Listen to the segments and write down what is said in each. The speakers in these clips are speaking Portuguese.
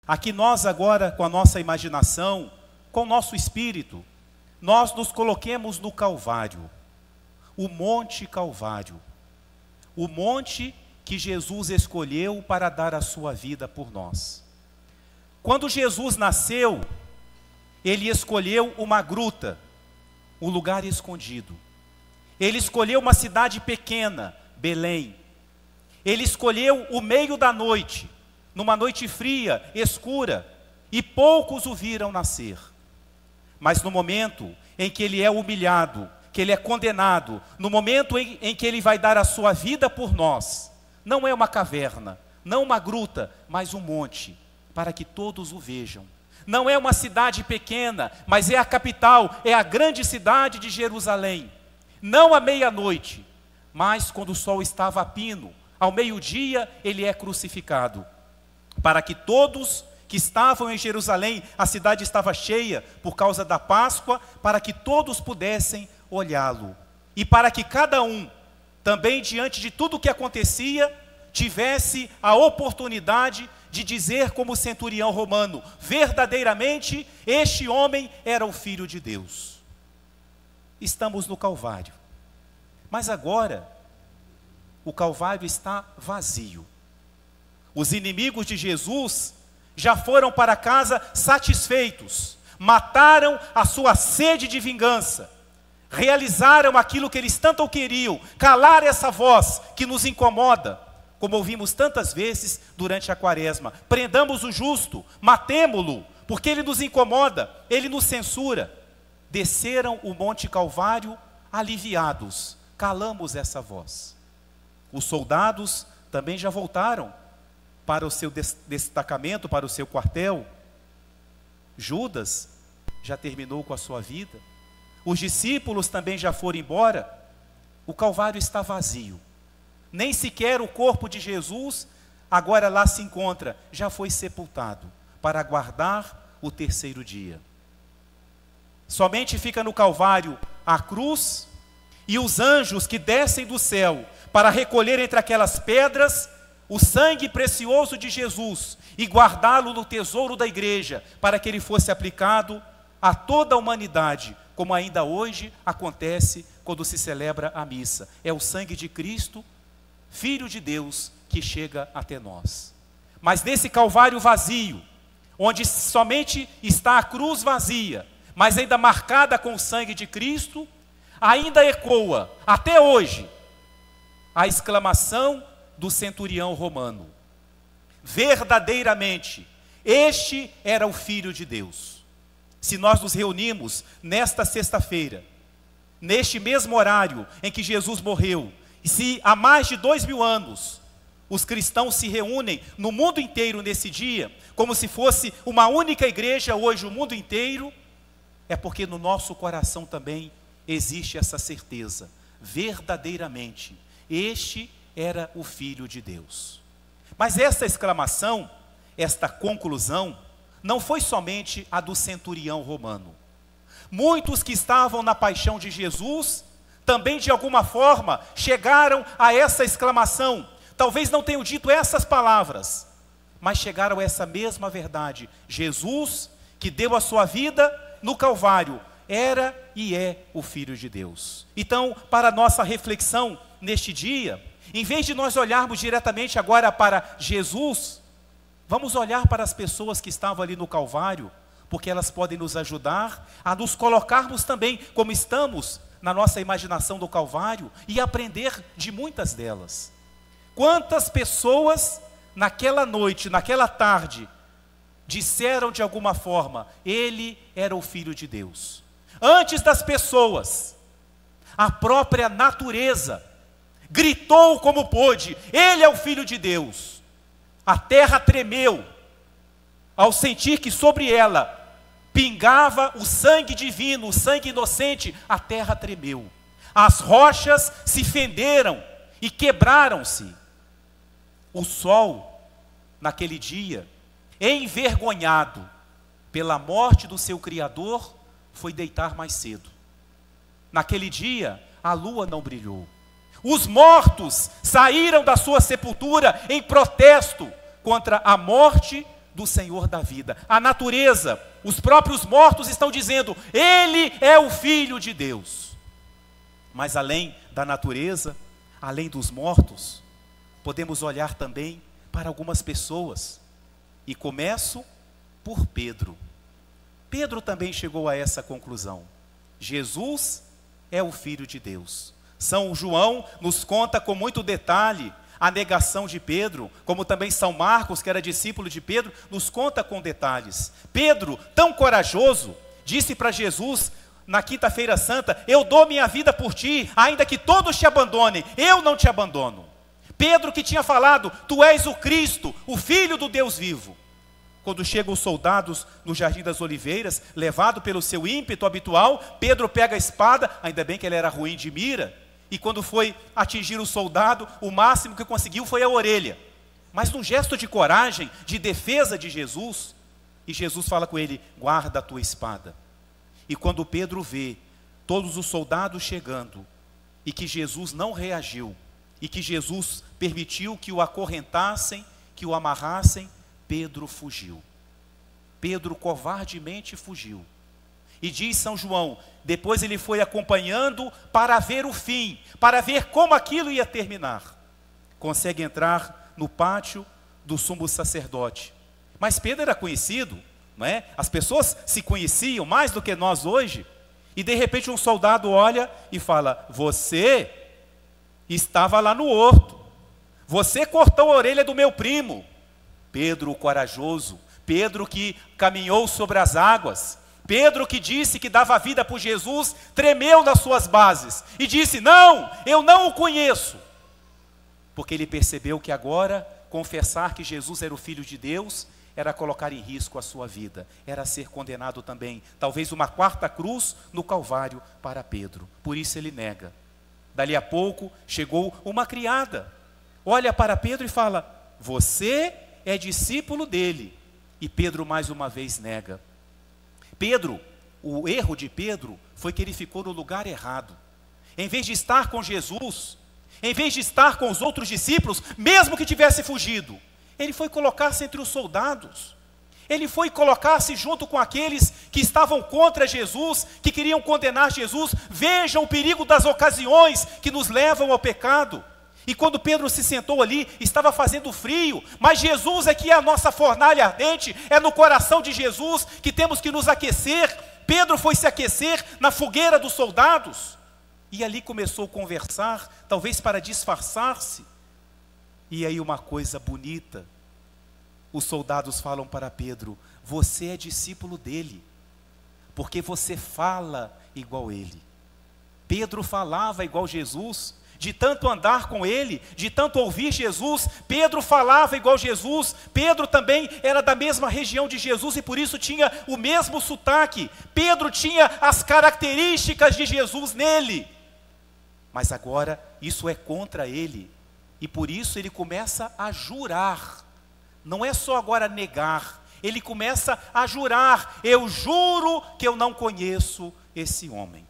Aqui nós agora, com a nossa imaginação, com o nosso espírito, nós nos coloquemos no Calvário, o Monte Calvário, o monte que Jesus escolheu para dar a sua vida por nós. Quando Jesus nasceu, ele escolheu uma gruta, um lugar escondido. Ele escolheu uma cidade pequena, Belém. Ele escolheu o meio da noite, numa noite fria, escura, e poucos o viram nascer. Mas no momento em que ele é humilhado, que ele é condenado, no momento em que ele vai dar a sua vida por nós, não é uma caverna, não uma gruta, mas um monte, para que todos o vejam. Não é uma cidade pequena, mas é a capital, é a grande cidade de Jerusalém. Não à meia-noite, mas quando o sol estava a pino, ao meio-dia ele é crucificado, para que todos que estavam em Jerusalém, a cidade estava cheia por causa da Páscoa, para que todos pudessem olhá-lo, e para que cada um, também diante de tudo o que acontecia, tivesse a oportunidade de dizer como o centurião romano, verdadeiramente este homem era o Filho de Deus. Estamos no Calvário, mas agora o Calvário está vazio. Os inimigos de Jesus já foram para casa satisfeitos, mataram a sua sede de vingança, realizaram aquilo que eles tanto queriam, calar essa voz que nos incomoda, como ouvimos tantas vezes durante a quaresma. Prendamos o justo, matemo-lo, porque ele nos incomoda, ele nos censura. Desceram o Monte Calvário aliviados, calamos essa voz. Os soldados também já voltaram para o seu destacamento, para o seu quartel. Judas já terminou com a sua vida. Os discípulos também já foram embora. O Calvário está vazio. Nem sequer o corpo de Jesus agora lá se encontra. Já foi sepultado para aguardar o terceiro dia. Somente fica no Calvário a cruz e os anjos que descem do céu para recolher entre aquelas pedras o sangue precioso de Jesus e guardá-lo no tesouro da igreja, para que ele fosse aplicado a toda a humanidade, como ainda hoje acontece quando se celebra a missa. É o sangue de Cristo, Filho de Deus, que chega até nós. Mas nesse Calvário vazio, onde somente está a cruz vazia, mas ainda marcada com o sangue de Cristo, ainda ecoa, até hoje, a exclamação do centurião romano: verdadeiramente, este era o Filho de Deus. Se nós nos reunimos nesta sexta-feira, neste mesmo horário em que Jesus morreu, e se há mais de 2000 anos os cristãos se reúnem no mundo inteiro nesse dia, como se fosse uma única igreja hoje, o mundo inteiro, é porque no nosso coração também existe essa certeza: verdadeiramente, este era o Filho de Deus. Mas essa exclamação, esta conclusão, não foi somente a do centurião romano. Muitos que estavam na paixão de Jesus, também de alguma forma chegaram a essa exclamação. Talvez não tenham dito essas palavras, mas chegaram a essa mesma verdade: Jesus, que deu a sua vida no Calvário, era e é o Filho de Deus. Então, para a nossa reflexão neste dia, em vez de nós olharmos diretamente agora para Jesus, vamos olhar para as pessoas que estavam ali no Calvário, porque elas podem nos ajudar a nos colocarmos também como estamos na nossa imaginação do Calvário e aprender de muitas delas. Quantas pessoas naquela noite, naquela tarde, disseram de alguma forma: ele era o Filho de Deus. Antes das pessoas, a própria natureza gritou como pôde: ele é o Filho de Deus. A terra tremeu ao sentir que sobre ela pingava o sangue divino, o sangue inocente. A terra tremeu, as rochas se fenderam e quebraram-se. O sol, naquele dia, envergonhado pela morte do seu Criador, foi deitar mais cedo. Naquele dia, a lua não brilhou. Os mortos saíram da sua sepultura em protesto contra a morte do Senhor da vida. A natureza, os próprios mortos estão dizendo: Ele é o Filho de Deus. Mas além da natureza, além dos mortos, podemos olhar também para algumas pessoas. E começo por Pedro. Pedro também chegou a essa conclusão. Jesus é o Filho de Deus. São João nos conta com muito detalhe a negação de Pedro, como também São Marcos, que era discípulo de Pedro, nos conta com detalhes. Pedro, tão corajoso, disse para Jesus na quinta-feira santa: eu dou minha vida por ti, ainda que todos te abandonem, eu não te abandono. Pedro que tinha falado: tu és o Cristo, o Filho do Deus vivo. Quando chegam os soldados no Jardim das Oliveiras, levado pelo seu ímpeto habitual, Pedro pega a espada, ainda bem que ele era ruim de mira, e quando foi atingir o soldado, o máximo que conseguiu foi a orelha. Mas num gesto de coragem, de defesa de Jesus, e Jesus fala com ele: guarda a tua espada. E quando Pedro vê todos os soldados chegando, e que Jesus não reagiu, e que Jesus permitiu que o acorrentassem, que o amarrassem, Pedro fugiu. Pedro covardemente fugiu. E diz São João, depois ele foi acompanhando para ver o fim, para ver como aquilo ia terminar. Consegue entrar no pátio do sumo sacerdote. Mas Pedro era conhecido, não é? As pessoas se conheciam mais do que nós hoje. E de repente um soldado olha e fala: você estava lá no horto, você cortou a orelha do meu primo. Pedro o corajoso, Pedro que caminhou sobre as águas, Pedro que disse que dava a vida por Jesus, tremeu nas suas bases e disse: não, eu não o conheço. Porque ele percebeu que agora confessar que Jesus era o Filho de Deus era colocar em risco a sua vida, era ser condenado também, talvez uma quarta cruz no Calvário para Pedro. Por isso ele nega. Dali a pouco chegou uma criada, olha para Pedro e fala: você é discípulo dele. E Pedro mais uma vez nega. Pedro, o erro de Pedro foi que ele ficou no lugar errado. Em vez de estar com Jesus, em vez de estar com os outros discípulos, mesmo que tivesse fugido, ele foi colocar-se entre os soldados. Ele foi colocar-se junto com aqueles que estavam contra Jesus, que queriam condenar Jesus. Veja o perigo das ocasiões que nos levam ao pecado. E quando Pedro se sentou ali, estava fazendo frio, mas Jesus é que é a nossa fornalha ardente, é no coração de Jesus que temos que nos aquecer. Pedro foi se aquecer na fogueira dos soldados, e ali começou a conversar, talvez para disfarçar-se. E aí uma coisa bonita, os soldados falam para Pedro: você é discípulo dele, porque você fala igual ele. Pedro falava igual Jesus. De tanto andar com ele, de tanto ouvir Jesus, Pedro falava igual Jesus. Pedro também era da mesma região de Jesus e por isso tinha o mesmo sotaque. Pedro tinha as características de Jesus nele. Mas agora isso é contra ele. E por isso ele começa a jurar. Não é só agora negar. Ele começa a jurar: eu juro que eu não conheço esse homem.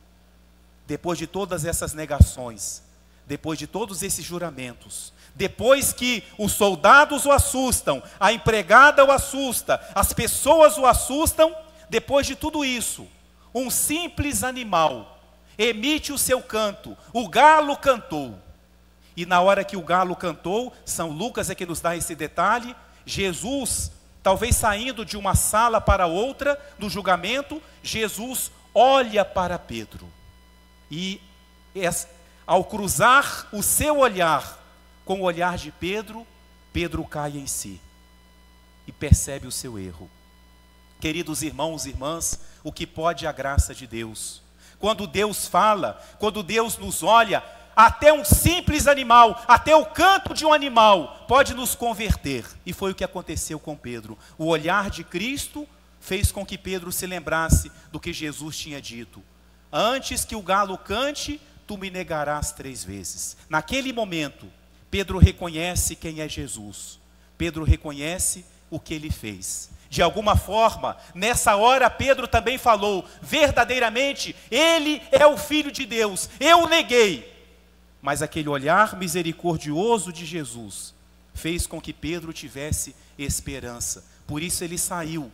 Depois de todas essas negações, depois de todos esses juramentos, depois que os soldados o assustam, a empregada o assusta, as pessoas o assustam, depois de tudo isso, um simples animal emite o seu canto, o galo cantou. E na hora que o galo cantou, São Lucas é que nos dá esse detalhe, Jesus, talvez saindo de uma sala para outra, do julgamento, Jesus olha para Pedro. E ao cruzar o seu olhar com o olhar de Pedro, Pedro cai em si e percebe o seu erro. Queridos irmãos e irmãs, o que pode a graça de Deus? Quando Deus fala, quando Deus nos olha, até um simples animal, até o canto de um animal pode nos converter. E foi o que aconteceu com Pedro. O olhar de Cristo fez com que Pedro se lembrasse do que Jesus tinha dito: antes que o galo cante, tu me negarás 3 vezes. Naquele momento, Pedro reconhece quem é Jesus. Pedro reconhece o que ele fez. De alguma forma, nessa hora Pedro também falou: verdadeiramente, ele é o Filho de Deus, eu neguei. Mas aquele olhar misericordioso de Jesus fez com que Pedro tivesse esperança, por isso ele saiu.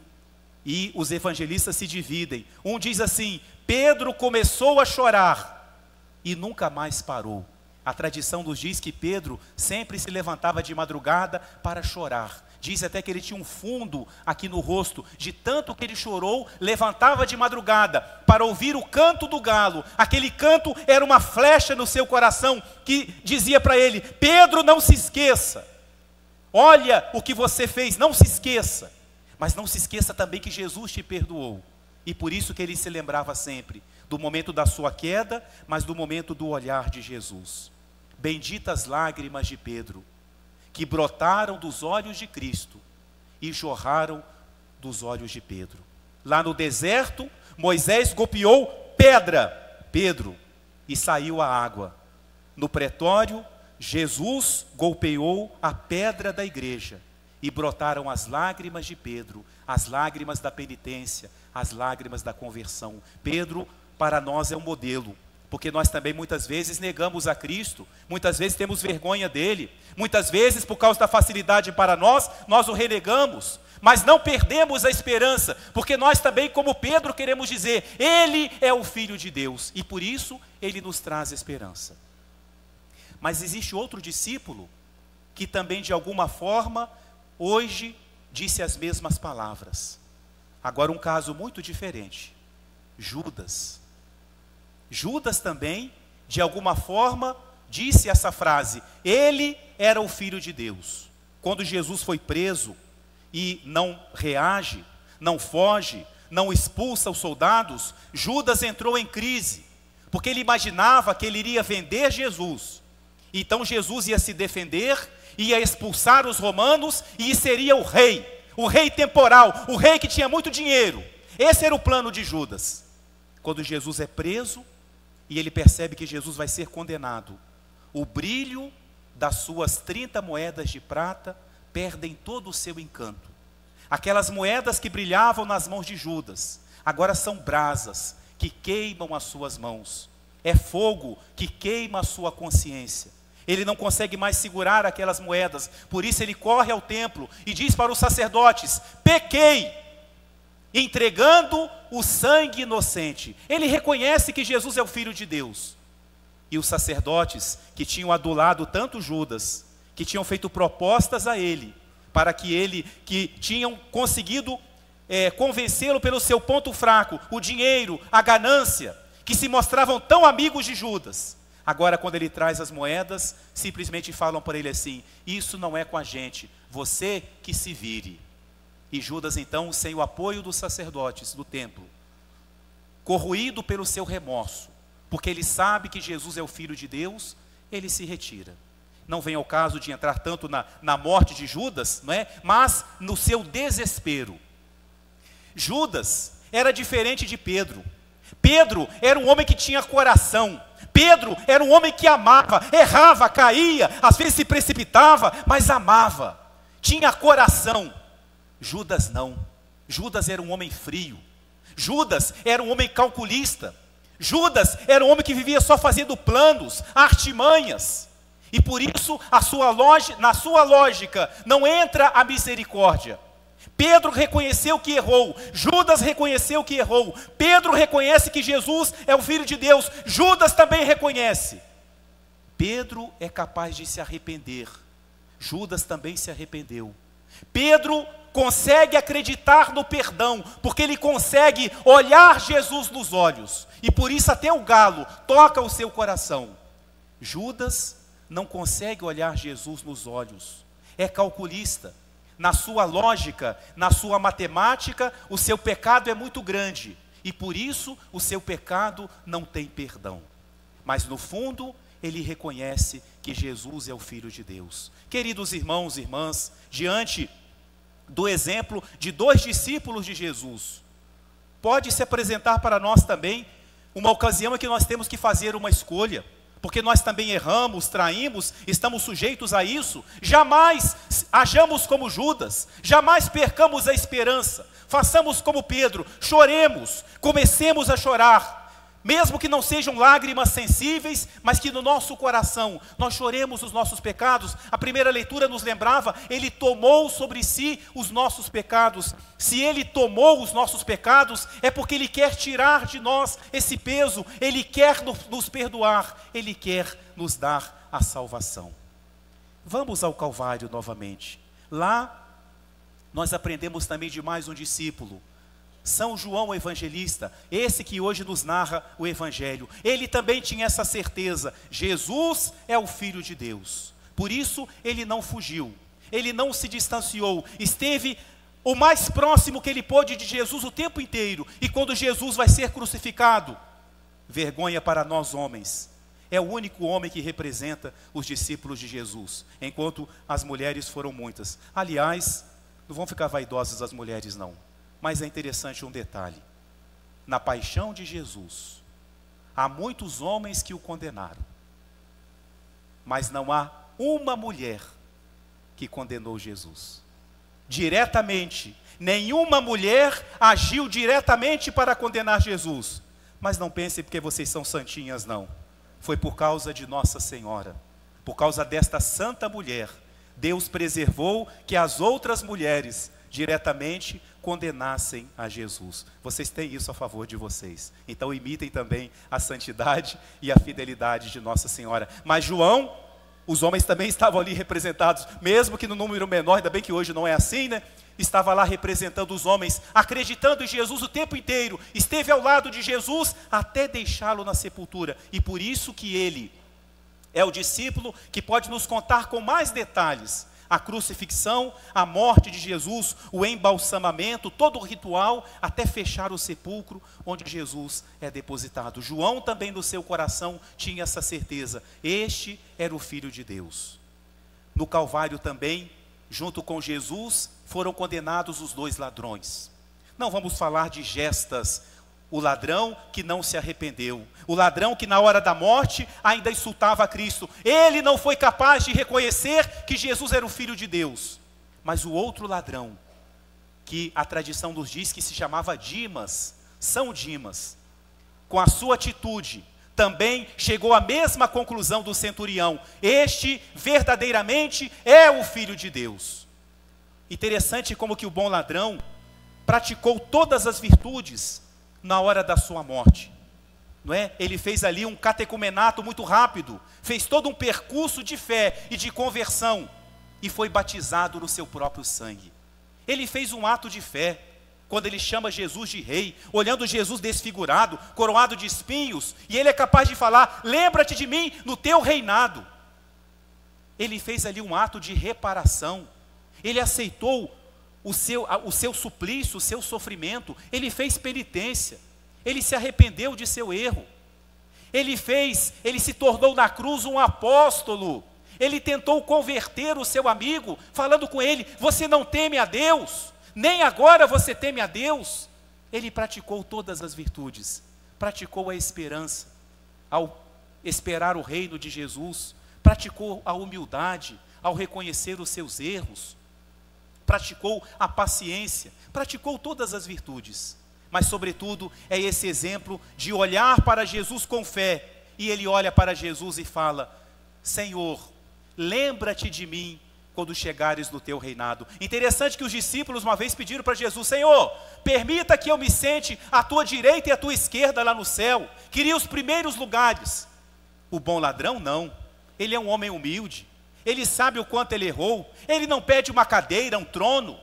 E os evangelistas se dividem. Um diz assim: Pedro começou a chorar e nunca mais parou. A tradição nos diz que Pedro sempre se levantava de madrugada para chorar. Diz até que ele tinha um fundo aqui no rosto, de tanto que ele chorou, levantava de madrugada para ouvir o canto do galo. Aquele canto era uma flecha no seu coração que dizia para ele: Pedro, não se esqueça, olha o que você fez, não se esqueça. Mas não se esqueça também que Jesus te perdoou. E por isso que ele se lembrava sempre do momento da sua queda, mas do momento do olhar de Jesus. Benditas lágrimas de Pedro, que brotaram dos olhos de Cristo e jorraram dos olhos de Pedro. Lá no deserto, Moisés golpeou Pedro, e saiu a água. No pretório, Jesus golpeou a pedra da igreja, e brotaram as lágrimas de Pedro, as lágrimas da penitência, as lágrimas da conversão. Pedro, para nós, é um modelo, porque nós também muitas vezes negamos a Cristo, muitas vezes temos vergonha dele, muitas vezes por causa da facilidade para nós o renegamos, mas não perdemos a esperança, porque nós também, como Pedro, queremos dizer: ele é o Filho de Deus, e por isso ele nos traz esperança. Mas existe outro discípulo, que também de alguma forma, hoje, disse as mesmas palavras. Agora um caso muito diferente, Judas. Judas também, de alguma forma, disse essa frase: ele era o Filho de Deus. Quando Jesus foi preso e não reage, não foge, não expulsa os soldados, Judas entrou em crise, porque ele imaginava que ele iria vender Jesus. Então Jesus ia se defender, ia expulsar os romanos e seria o rei temporal, o rei que tinha muito dinheiro. Esse era o plano de Judas. Quando Jesus é preso e ele percebe que Jesus vai ser condenado, o brilho das suas 30 moedas de prata perdem todo o seu encanto. Aquelas moedas que brilhavam nas mãos de Judas, agora são brasas que queimam as suas mãos. É fogo que queima a sua consciência. Ele não consegue mais segurar aquelas moedas, por isso ele corre ao templo e diz para os sacerdotes: pequei, entregando o sangue inocente. Ele reconhece que Jesus é o Filho de Deus. E os sacerdotes que tinham adulado tanto Judas, que tinham feito propostas a ele, para que tinham conseguido convencê-lo pelo seu ponto fraco, o dinheiro, a ganância, que se mostravam tão amigos de Judas. Agora, quando ele traz as moedas, simplesmente falam para ele assim: isso não é com a gente, você que se vire. E Judas então, sem o apoio dos sacerdotes do templo, corroído pelo seu remorso, porque ele sabe que Jesus é o Filho de Deus, ele se retira. Não vem ao caso de entrar tanto na morte de Judas, não é? Mas no seu desespero. Judas era diferente de Pedro. Pedro era um homem que tinha coração. Pedro era um homem que amava, errava, caía, às vezes se precipitava, mas amava, tinha coração. Judas não. Judas era um homem frio. Judas era um homem calculista. Judas era um homem que vivia só fazendo planos, artimanhas. E por isso, na sua lógica, não entra a misericórdia. Pedro reconheceu que errou, Judas reconheceu que errou, Pedro reconhece que Jesus é o Filho de Deus, Judas também reconhece. Pedro é capaz de se arrepender, Judas também se arrependeu. Pedro consegue acreditar no perdão, porque ele consegue olhar Jesus nos olhos, e por isso até o galo toca o seu coração. Judas não consegue olhar Jesus nos olhos, é calculista. Na sua lógica, na sua matemática, o seu pecado é muito grande, e por isso o seu pecado não tem perdão. Mas no fundo, ele reconhece que Jesus é o Filho de Deus. Queridos irmãos e irmãs, diante do exemplo de 2 discípulos de Jesus, pode se apresentar para nós também uma ocasião em que nós temos que fazer uma escolha, porque nós também erramos, traímos, estamos sujeitos a isso. Jamais hajamos como Judas, jamais percamos a esperança, façamos como Pedro, choremos, comecemos a chorar, mesmo que não sejam lágrimas sensíveis, mas que no nosso coração nós choremos os nossos pecados. A primeira leitura nos lembrava, Ele tomou sobre si os nossos pecados. Se Ele tomou os nossos pecados, é porque Ele quer tirar de nós esse peso, Ele quer nos perdoar, Ele quer nos dar a salvação. Vamos ao Calvário novamente. Lá nós aprendemos também de mais um discípulo, São João Evangelista, esse que hoje nos narra o Evangelho. Ele também tinha essa certeza, Jesus é o Filho de Deus. Por isso ele não fugiu, ele não se distanciou, esteve o mais próximo que ele pôde de Jesus o tempo inteiro. E quando Jesus vai ser crucificado, vergonha para nós homens, é o único homem que representa os discípulos de Jesus, enquanto as mulheres foram muitas. Aliás, não vão ficar vaidosas as mulheres não, mas é interessante um detalhe. Na paixão de Jesus, há muitos homens que o condenaram, mas não há uma mulher que condenou Jesus. Diretamente, nenhuma mulher agiu diretamente para condenar Jesus. Mas não pensem porque vocês são santinhas, não. Foi por causa de Nossa Senhora, por causa desta santa mulher, Deus preservou que as outras mulheres diretamente condenassem a Jesus. Vocês têm isso a favor de vocês. Então imitem também a santidade e a fidelidade de Nossa Senhora. Mas João, os homens também estavam ali representados, mesmo que no número menor, ainda bem que hoje não é assim, né? Estava lá representando os homens, acreditando em Jesus o tempo inteiro, esteve ao lado de Jesus até deixá-lo na sepultura. E por isso que ele é o discípulo que pode nos contar com mais detalhes a crucifixão, a morte de Jesus, o embalsamamento, todo o ritual, até fechar o sepulcro onde Jesus é depositado. João também no seu coração tinha essa certeza, este era o Filho de Deus. No Calvário também, junto com Jesus, foram condenados os dois ladrões. Não vamos falar de gestas, o ladrão que não se arrependeu, o ladrão que na hora da morte ainda insultava a Cristo. Ele não foi capaz de reconhecer que Jesus era o Filho de Deus. Mas o outro ladrão, que a tradição nos diz que se chamava Dimas, São Dimas, com a sua atitude, também chegou à mesma conclusão do centurião. Este verdadeiramente é o Filho de Deus. Interessante como que o bom ladrão praticou todas as virtudes na hora da sua morte, não é? Ele fez ali um catecumenato muito rápido, fez todo um percurso de fé e de conversão, e foi batizado no seu próprio sangue. Ele fez um ato de fé, quando ele chama Jesus de rei, olhando Jesus desfigurado, coroado de espinhos, e ele é capaz de falar, lembra-te de mim no teu reinado. Ele fez ali um ato de reparação, ele aceitou o seu suplício, o seu sofrimento, ele fez penitência, ele se arrependeu de seu erro, ele se tornou na cruz um apóstolo, ele tentou converter o seu amigo, falando com ele, você não teme a Deus, nem agora você teme a Deus. Ele praticou todas as virtudes, praticou a esperança, ao esperar o reino de Jesus, praticou a humildade, ao reconhecer os seus erros, praticou a paciência, praticou todas as virtudes, mas sobretudo é esse exemplo de olhar para Jesus com fé, e ele olha para Jesus e fala, Senhor, lembra-te de mim quando chegares no teu reinado. Interessante que os discípulos uma vez pediram para Jesus, Senhor, permita que eu me sente à tua direita e à tua esquerda lá no céu, queria os primeiros lugares. O bom ladrão não, ele é um homem humilde, ele sabe o quanto ele errou, ele não pede uma cadeira, um trono,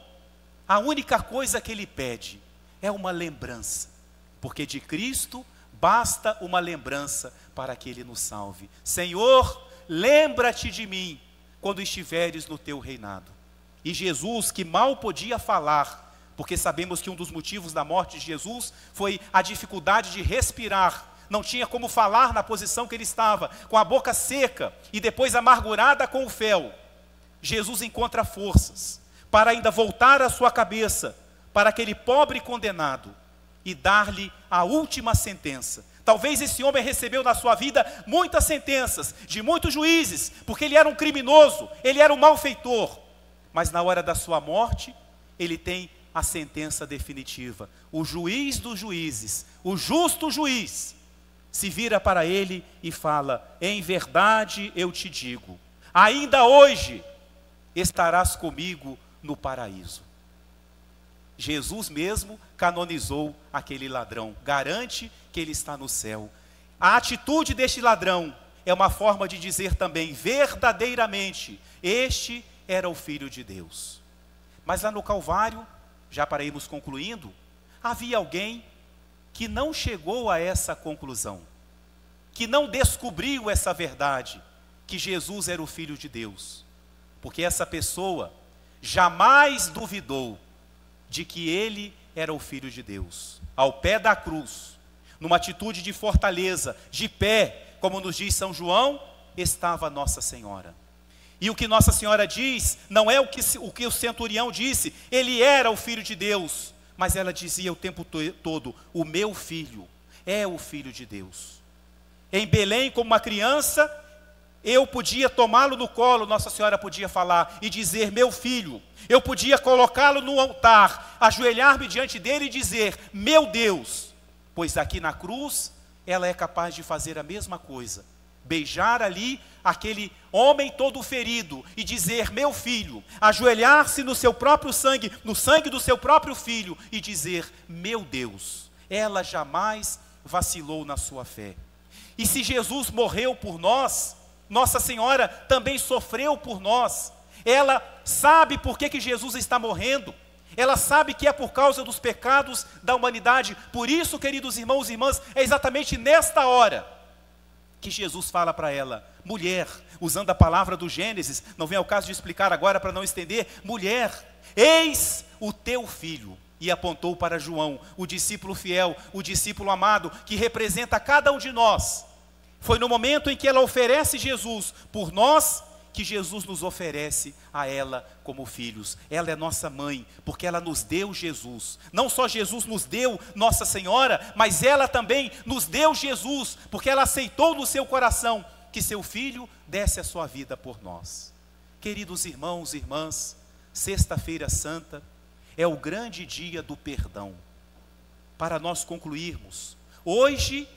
a única coisa que ele pede é uma lembrança, porque de Cristo basta uma lembrança para que ele nos salve. Senhor, lembra-te de mim quando estiveres no teu reinado. E Jesus, que mal podia falar, porque sabemos que um dos motivos da morte de Jesus foi a dificuldade de respirar, não tinha como falar na posição que ele estava, com a boca seca e depois amargurada com o fel. Jesus encontra forças para ainda voltar a sua cabeça para aquele pobre condenado e dar-lhe a última sentença. Talvez esse homem recebeu na sua vida muitas sentenças, de muitos juízes, porque ele era um criminoso, ele era um malfeitor. Mas na hora da sua morte, ele tem a sentença definitiva. O juiz dos juízes, o justo juiz, se vira para ele e fala: em verdade eu te digo, ainda hoje estarás comigo no paraíso. Jesus mesmo canonizou aquele ladrão, garante que ele está no céu. A atitude deste ladrão é uma forma de dizer também, verdadeiramente, este era o Filho de Deus. Mas lá no Calvário, já para irmos concluindo, havia alguém que não chegou a essa conclusão, que não descobriu essa verdade, que Jesus era o Filho de Deus, porque essa pessoa jamais duvidou de que ele era o Filho de Deus. Ao pé da cruz, numa atitude de fortaleza, de pé, como nos diz São João, estava Nossa Senhora. E o que Nossa Senhora diz, não é o que o centurião disse, ele era o Filho de Deus, mas ela dizia o tempo todo, o meu filho é o Filho de Deus. Em Belém, como uma criança, eu podia tomá-lo no colo, Nossa Senhora podia falar e dizer, meu filho. Eu podia colocá-lo no altar, ajoelhar-me diante dele e dizer, meu Deus. Pois aqui na cruz, ela é capaz de fazer a mesma coisa. Beijar ali aquele homem todo ferido e dizer, meu filho. Ajoelhar-se no seu próprio sangue, no sangue do seu próprio filho e dizer, meu Deus. Ela jamais vacilou na sua fé. E se Jesus morreu por nós, Nossa Senhora também sofreu por nós. Ela sabe por que Jesus está morrendo. Ela sabe que é por causa dos pecados da humanidade. Por isso, queridos irmãos e irmãs, é exatamente nesta hora que Jesus fala para ela, mulher, usando a palavra do Gênesis, não vem ao caso de explicar agora para não estender, mulher, eis o teu filho. E apontou para João, o discípulo fiel, o discípulo amado, que representa cada um de nós. Foi no momento em que ela oferece Jesus por nós, que Jesus nos oferece a ela como filhos. Ela é nossa mãe, porque ela nos deu Jesus. Não só Jesus nos deu Nossa Senhora, mas ela também nos deu Jesus, porque ela aceitou no seu coração que seu filho desse a sua vida por nós. Queridos irmãos e irmãs, Sexta-feira Santa é o grande dia do perdão. Para nós concluirmos, hoje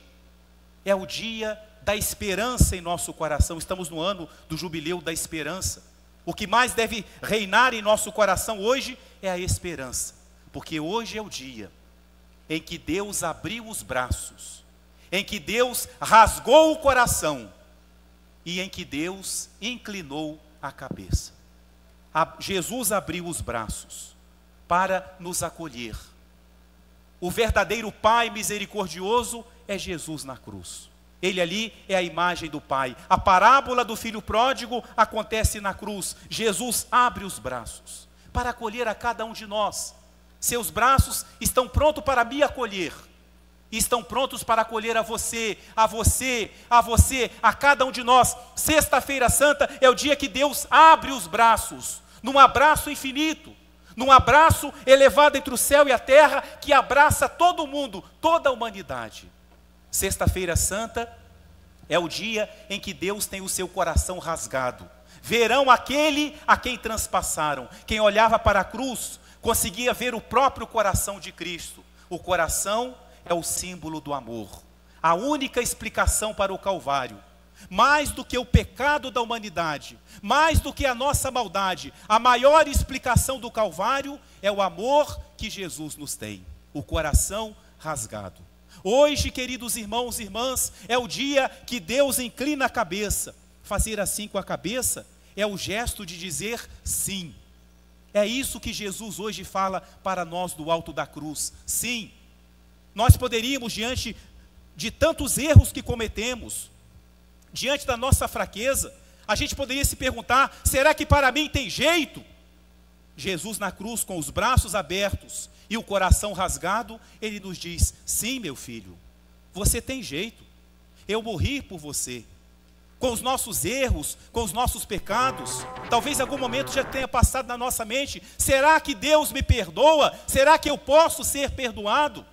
é o dia da esperança em nosso coração. Estamos no ano do jubileu da esperança. O que mais deve reinar em nosso coração hoje é a esperança, porque hoje é o dia em que Deus abriu os braços, em que Deus rasgou o coração e em que Deus inclinou a cabeça. Jesus abriu os braços para nos acolher. O verdadeiro Pai misericordioso é Jesus na cruz. Ele ali é a imagem do Pai. A parábola do filho pródigo acontece na cruz. Jesus abre os braços para acolher a cada um de nós. Seus braços estão prontos para me acolher. Estão prontos para acolher a você, a você, a você, a cada um de nós. Sexta-feira Santa é o dia que Deus abre os braços, num abraço infinito, num abraço elevado entre o céu e a terra, que abraça todo mundo, toda a humanidade. Sexta-feira Santa é o dia em que Deus tem o seu coração rasgado. Verão aquele a quem transpassaram. Quem olhava para a cruz conseguia ver o próprio coração de Cristo. O coração é o símbolo do amor. A única explicação para o Calvário. Mais do que o pecado da humanidade, mais do que a nossa maldade, a maior explicação do Calvário é o amor que Jesus nos tem. O coração rasgado. Hoje, queridos irmãos e irmãs, é o dia que Deus inclina a cabeça. Fazer assim com a cabeça é o gesto de dizer sim. É isso que Jesus hoje fala para nós do alto da cruz. Sim, nós poderíamos, diante de tantos erros que cometemos, diante da nossa fraqueza, a gente poderia se perguntar, será que para mim tem jeito? Jesus na cruz, com os braços abertos e o coração rasgado, ele nos diz, sim, meu filho, você tem jeito, eu morri por você. Com os nossos erros, com os nossos pecados, talvez em algum momento já tenha passado na nossa mente, será que Deus me perdoa? Será que eu posso ser perdoado?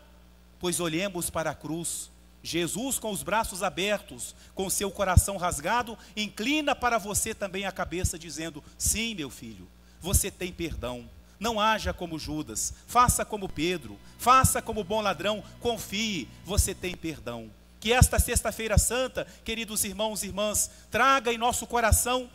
Pois olhemos para a cruz, Jesus com os braços abertos, com o seu coração rasgado, inclina para você também a cabeça dizendo, sim, meu filho, você tem perdão. Não haja como Judas, faça como Pedro, faça como bom ladrão, confie, você tem perdão. Que esta Sexta-feira Santa, queridos irmãos e irmãs, traga em nosso coração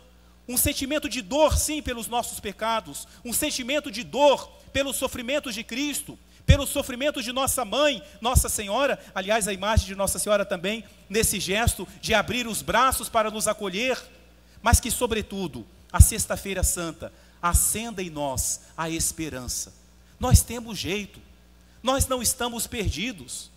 um sentimento de dor, sim, pelos nossos pecados, um sentimento de dor pelos sofrimentos de Cristo, pelos sofrimentos de nossa mãe, Nossa Senhora. Aliás, a imagem de Nossa Senhora também, nesse gesto de abrir os braços para nos acolher, mas que, sobretudo, a Sexta-feira Santa acenda em nós a esperança. Nós temos jeito, nós não estamos perdidos.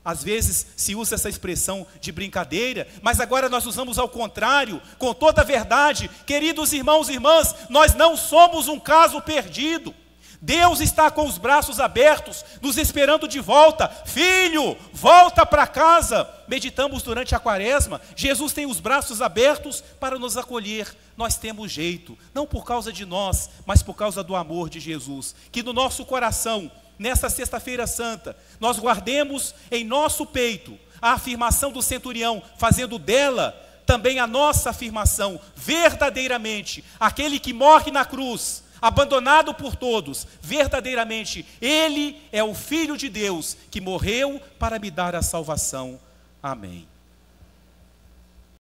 Às vezes se usa essa expressão de brincadeira, mas agora nós usamos ao contrário, com toda a verdade. Queridos irmãos e irmãs, nós não somos um caso perdido. Deus está com os braços abertos, nos esperando de volta. Filho, volta para casa. Meditamos durante a quaresma, Jesus tem os braços abertos para nos acolher. Nós temos jeito, não por causa de nós, mas por causa do amor de Jesus. Que no nosso coração, nesta Sexta-feira Santa, nós guardemos em nosso peito a afirmação do centurião, fazendo dela também a nossa afirmação. Verdadeiramente, aquele que morre na cruz, abandonado por todos, verdadeiramente, Ele é o Filho de Deus, que morreu para me dar a salvação. Amém.